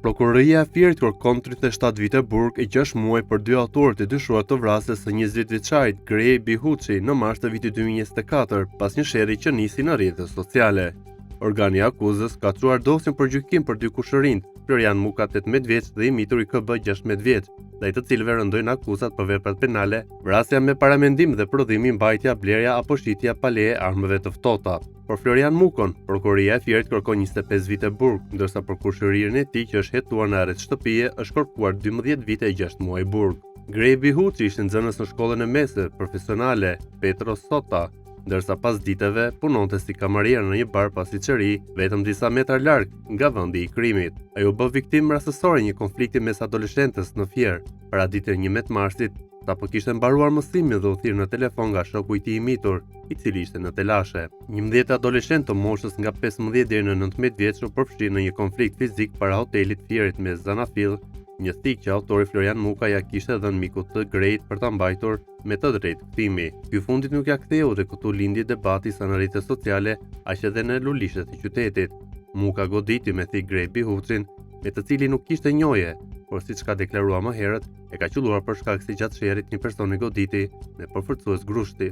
Prokuroria e Firit kërkon 37 vite burg e 6 muaj për 2 autorët e dyshuar të vrasjes së 20 vjeçarit Grej Bihuçi në mars të vitit 2024 pas një sherrri që nisi në rrjetet sociale. Organi i akuzës ka çuar dosjen për gjykim për dy kushërinj, Florian Muka 18 vjeç dhe i mitur i KB 16 vjeç, ndaj të cilëve rëndojnë akuzat për veprat penale, vrasja me paramendim dhe prodhimi, mbajtja, blerja apo shitja pa leje armëve të ftohta. Por Florian Mukon, prokuroria e Firit kërkon 25 vite burg, ndërsa për kushërinë e tij që është hetuar në arrest shtëpie është kërkuar 12 vite e 6 muaj burg. Grej Bihuçi ishte nxënës në shkollën e mesme profesionale Petro Sota, ndërsa pas diteve punonte si kamarier në një bar pasicëri vetëm disa metra larg nga vendi i krimit. Ai u bë viktimë rastësore një konflikti mes adoleshentes në Fier, paraditën 11 marsit, sapo kishte mbaruar mësimin dhe u thirr në telefon nga shoku i tij i mitur, i cili ishte në telashe. 11 adoleshent të moshës nga 15 deri në 19 vjeç u përfshin në një konflikt fizik para hotelit Fierit me Zanafill, një thik që autori Florian Muka ja kishte dhënë mikut të Grejt për ta mbajtur me të drejtë kthimi. Ky fundit nuk ja ktheu dhe këtu lindi debati sa në rrjetet sociale, aq edhe në lulishtet e qytetit. Muka goditi me thik Grej Bihuçin, me të cilin nuk kishte njohje, por siç ka deklaruar më herët, e ka qelluar për shkak se gjatë sherrit një person e goditi me përforcues grushti.